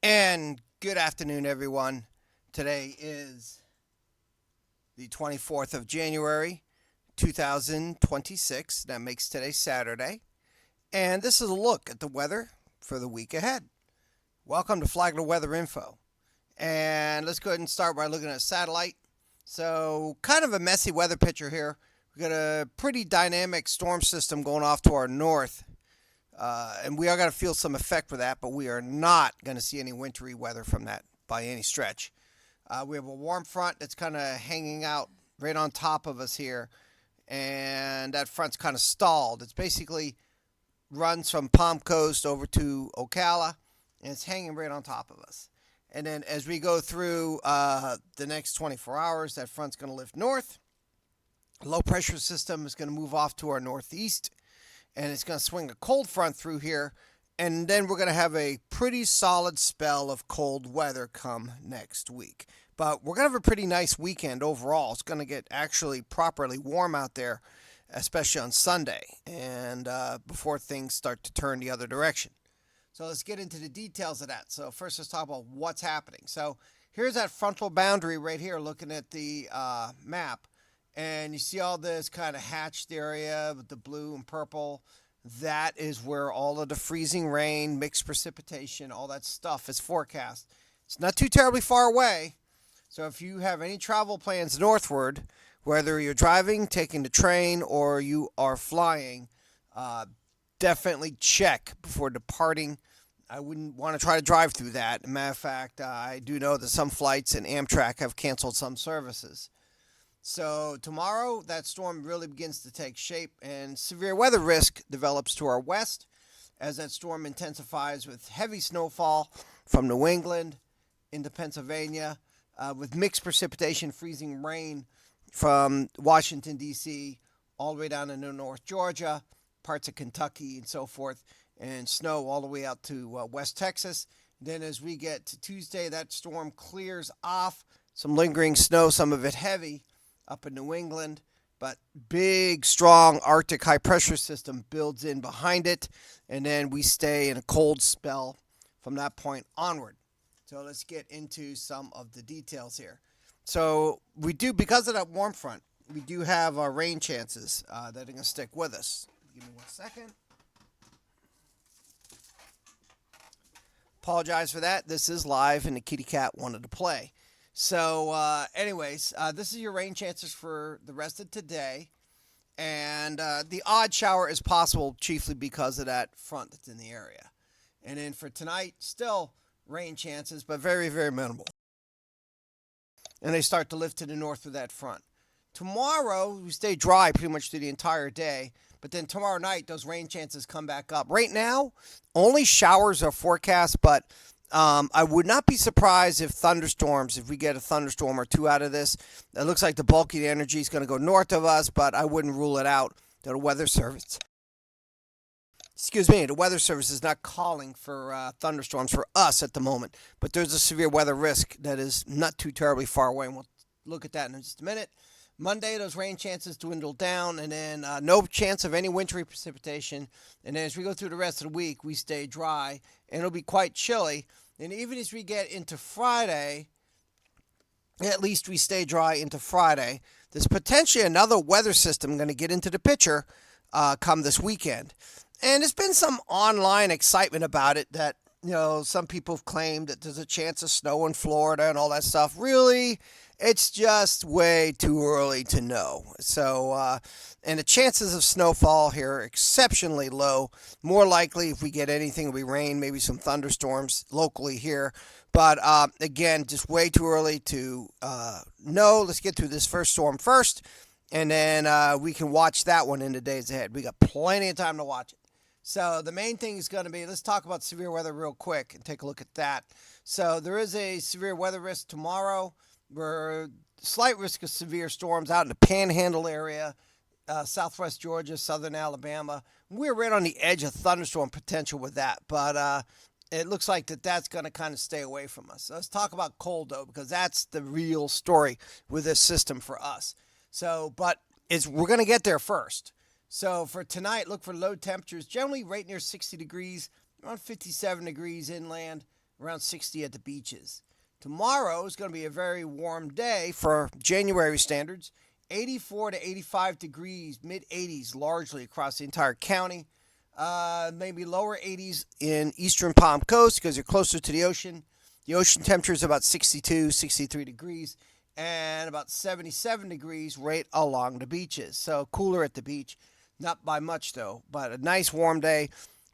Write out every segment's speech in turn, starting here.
And good afternoon, everyone. Today is the 24th of January, 2026. That makes today Saturday. And this is a look at the weather for the week ahead. Welcome to Flagler Weather Info. And let's go ahead and start by looking at satellite. So, kind of a messy weather picture here. We've got a pretty dynamic storm system going off to our north. And we are going to feel some effect for that, but we are not going to see any wintry weather from that by any stretch. We have a warm front that's kind of hanging out right on top of us here, and that front's kind of stalled. It's basically runs from Palm Coast over to Ocala, and it's hanging right on top of us. And then as we go through the next 24 hours, that front's going to lift north. Low pressure system is going to move off to our northeast, and it's going to swing a cold front through here, and then we're going to have a pretty solid spell of cold weather come next week. But we're going to have a pretty nice weekend overall. It's going to get actually properly warm out there, especially on Sunday, and before things start to turn the other direction. So let's get into the details of that. So first, let's talk about what's happening. So here's that frontal boundary right here, looking at the map. And you see all this kind of hatched area with the blue and purple. That is where all of the freezing rain, mixed precipitation, all that stuff is forecast. It's not too terribly far away. So if you have any travel plans northward, whether you're driving, taking the train, or you are flying, definitely check before departing. I wouldn't want to try to drive through that. As a matter of fact, I do know that some flights and Amtrak have canceled some services. So tomorrow, that storm really begins to take shape, and severe weather risk develops to our west as that storm intensifies with heavy snowfall from New England into Pennsylvania, with mixed precipitation, freezing rain from Washington, D.C., all the way down into North Georgia, parts of Kentucky, and so forth, and snow all the way out to West Texas. Then as we get to Tuesday, that storm clears off, some lingering snow, some of it heavy, up in New England, but big, strong Arctic high pressure system builds in behind it, and then we stay in a cold spell from that point onward. So let's get into some of the details here. So we do, because of that warm front, we do have our rain chances that are going to stick with us. Give me 1 second. Apologize for that. This is live, and the kitty cat wanted to play. So, this is your rain chances for the rest of today. And the odd shower is possible chiefly because of that front that's in the area. And then for tonight, still rain chances, but very, very minimal. And they start to lift to the north with that front. Tomorrow, we stay dry pretty much through the entire day. But then tomorrow night, those rain chances come back up. Right now, only showers are forecast, but I would not be surprised if thunderstorms, if we get a thunderstorm or two out of this. It looks like the bulk of the energy is going to go north of us, but I wouldn't rule it out. The Weather Service, the Weather Service is not calling for thunderstorms for us at the moment, but there's a severe weather risk that is not too terribly far away, and we'll look at that in just a minute. Monday, those rain chances dwindle down, and then no chance of any wintry precipitation. And then as we go through the rest of the week, we stay dry, and it'll be quite chilly. And even as we get into Friday, at least we stay dry into Friday. There's potentially another weather system going to get into the picture come this weekend. And there's been some online excitement about it that, some people have claimed that there's a chance of snow in Florida and all that stuff. Really, it's just way too early to know. So, and the chances of snowfall here are exceptionally low. More likely, if we get anything, it'll be rain, maybe some thunderstorms locally here. But again, just way too early to know. Let's get through this first storm first, and then we can watch that one in the days ahead. We got plenty of time to watch it. So the main thing is going to be, let's talk about severe weather real quick and take a look at that. So there is a severe weather risk tomorrow. We're slight risk of severe storms out in the Panhandle area, southwest Georgia, southern Alabama. We're right on the edge of thunderstorm potential with that, but it looks like that's going to kind of stay away from us. So let's talk about cold, though, because that's the real story with this system for us. So, but we're going to get there first. So for tonight, look for low temperatures, generally right near 60 degrees, around 57 degrees inland, around 60 at the beaches. Tomorrow is going to be a very warm day for January standards. 84 to 85 degrees, mid 80s largely across the entire county. Maybe lower 80s in eastern Palm Coast because you're closer to the ocean. The ocean temperature is about 62, 63 degrees and about 77 degrees right along the beaches. So cooler at the beach. Not by much though, but a nice warm day.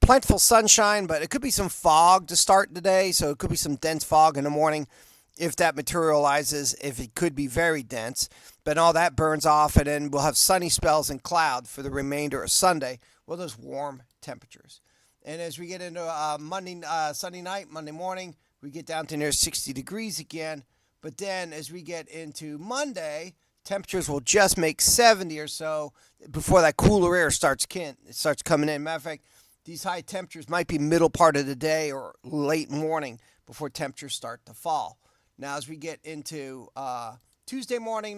Plentiful sunshine, but it could be some fog to start the day, so it could be some dense fog in the morning if that materializes, if it could be very dense. But all that burns off, and then we'll have sunny spells and cloud for the remainder of Sunday with those warm temperatures. And as we get into Sunday night, Monday morning, we get down to near 60 degrees again. But then as we get into Monday, temperatures will just make 70 or so before that cooler air starts coming in. Matter of fact, these high temperatures might be middle part of the day or late morning before temperatures start to fall. Now, as we get into Tuesday morning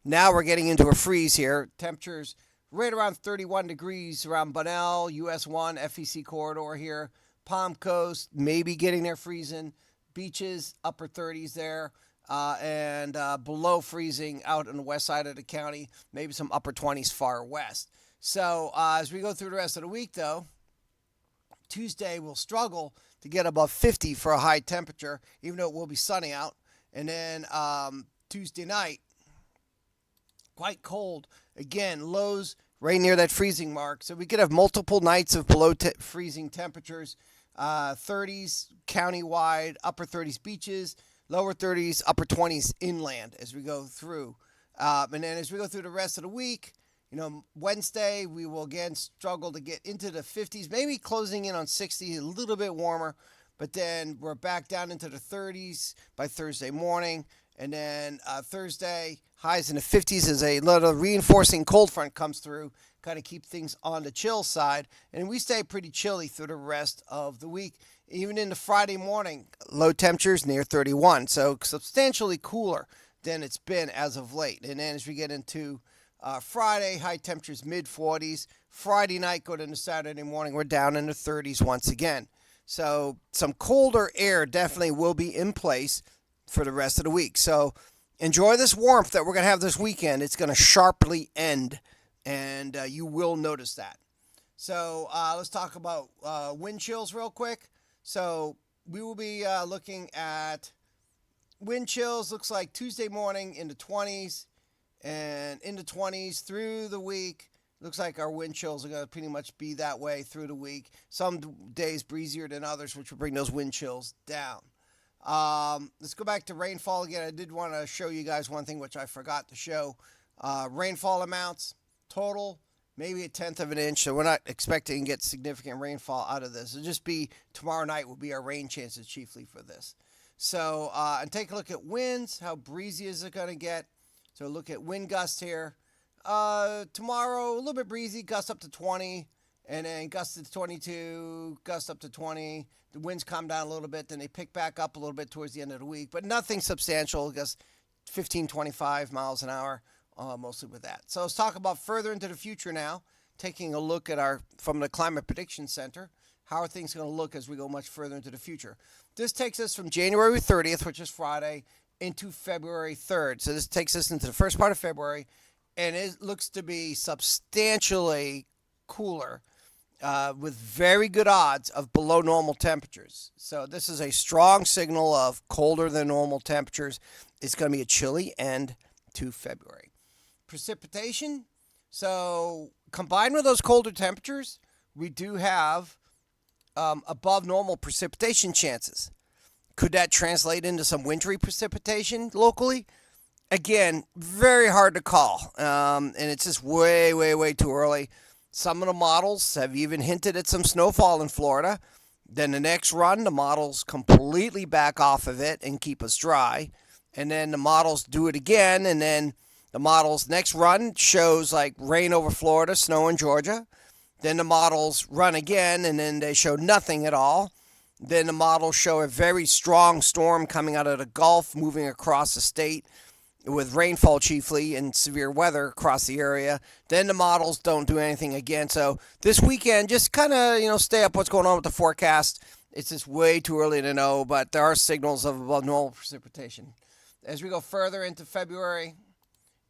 now we're getting into a freeze here. Temperatures right around 31 degrees around Bunnell, US 1, FEC corridor here. Palm Coast, maybe getting there freezing. Beaches, upper 30s there. And below freezing out on the west side of the county. Maybe some upper 20s far west. So as we go through the rest of the week, though, Tuesday will struggle to get above 50 for a high temperature, even though it will be sunny out. And then Tuesday night, quite cold. Again, lows right near that freezing mark. So we could have multiple nights of below freezing temperatures. 30s countywide, upper 30s beaches, lower 30s, upper 20s inland as we go through. And then as we go through the rest of the week, Wednesday, we will again struggle to get into the 50s, maybe closing in on 60, a little bit warmer, but then we're back down into the 30s by Thursday morning. And then Thursday, highs in the 50s as a little reinforcing cold front comes through, kind of keep things on the chill side. And we stay pretty chilly through the rest of the week. Even into Friday morning, low temperatures near 31, so substantially cooler than it's been as of late. And then as we get into Friday, high temperatures mid-40s. Friday night, go into Saturday morning, we're down in the 30s once again. So some colder air definitely will be in place for the rest of the week. So enjoy this warmth that we're going to have this weekend. It's going to sharply end, and you will notice that. So let's talk about wind chills real quick. So we will be looking at wind chills, looks like Tuesday morning in the 20s. And in the 20s through the week. Looks like our wind chills are going to pretty much be that way through the week. Some days breezier than others, which will bring those wind chills down. Let's go back to rainfall again. I did want to show you guys one thing which I forgot to show. Rainfall amounts, total, maybe 1/10 of an inch. So we're not expecting to get significant rainfall out of this. It'll just be tomorrow night will be our rain chances chiefly for this. So, and take a look at winds. How breezy is it going to get? So look at wind gusts here. Tomorrow, a little bit breezy, gusts up to 20, and then gusts to 22, gusts up to 20. The winds calm down a little bit, then they pick back up a little bit towards the end of the week, but nothing substantial, just 15, 25 miles an hour, mostly with that. So let's talk about further into the future now, taking a look at from the Climate Prediction Center. How are things going to look as we go much further into the future? This takes us from January 30th, which is Friday, into February 3rd. So this takes us into the first part of February, and it looks to be substantially cooler with very good odds of below normal temperatures. So this is a strong signal of colder than normal temperatures. It's going to be a chilly end to February. Precipitation. So combined with those colder temperatures, we do have above normal precipitation chances. Could that translate into some wintry precipitation locally? Again, very hard to call, and it's just way, way, way too early. Some of the models have even hinted at some snowfall in Florida. Then the next run, the models completely back off of it and keep us dry. And then the models do it again, and then the models' next run shows like rain over Florida, snow in Georgia. Then the models run again, and then they show nothing at all. Then the models show a very strong storm coming out of the Gulf, moving across the state with rainfall chiefly and severe weather across the area. Then the models don't do anything again. So this weekend, just kind of, stay up what's going on with the forecast It's just way too early to know, but there are signals of above normal precipitation. As we go further into February,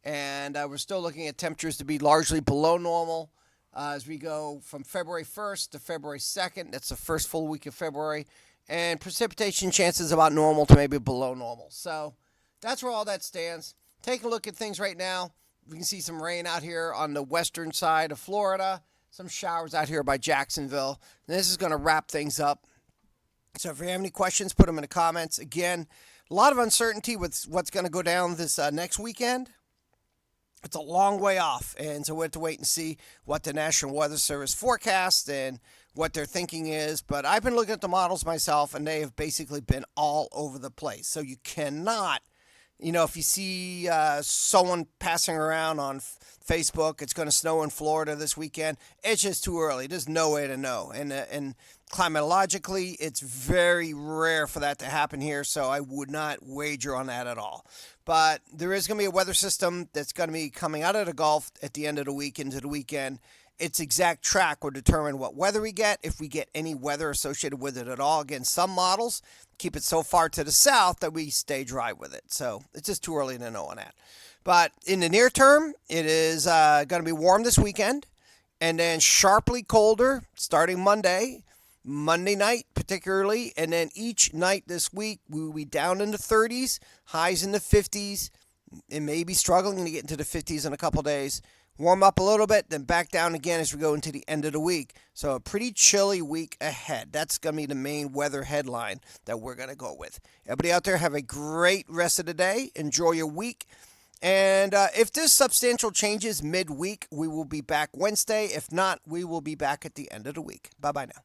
and we're still looking at temperatures to be largely below normal. As we go from February 1st to February 2nd, that's the first full week of February, and precipitation chances about normal to maybe below normal. So that's where all that stands. Take a look at things right now. We can see some rain out here on the western side of Florida, some showers out here by Jacksonville. And this is going to wrap things up. So if you have any questions, put them in the comments. Again, a lot of uncertainty with what's going to go down this next weekend. It's a long way off, and so we have to wait and see what the National Weather Service forecasts and what their thinking is. But I've been looking at the models myself, and they have basically been all over the place. So you cannot, if you see someone passing around on Facebook, it's going to snow in Florida this weekend, it's just too early. There's no way to know. And climatologically, it's very rare for that to happen here, so I would not wager on that at all. But there is going to be a weather system that's going to be coming out of the Gulf at the end of the week into the weekend. Its exact track will determine what weather we get, if we get any weather associated with it at all. Again, some models keep it so far to the south that we stay dry with it. So it's just too early to know on that. But in the near term, it is going to be warm this weekend, and then sharply colder starting Monday night particularly, and then each night this week we will be down in the 30s, highs in the 50s, and maybe struggling to get into the 50s in a couple days. Warm up a little bit, then back down again as we go into the end of the week. So a pretty chilly week ahead. That's going to be the main weather headline that we're going to go with. Everybody out there, have a great rest of the day. Enjoy your week. And if there's substantial changes midweek, we will be back Wednesday. If not, we will be back at the end of the week. Bye-bye now.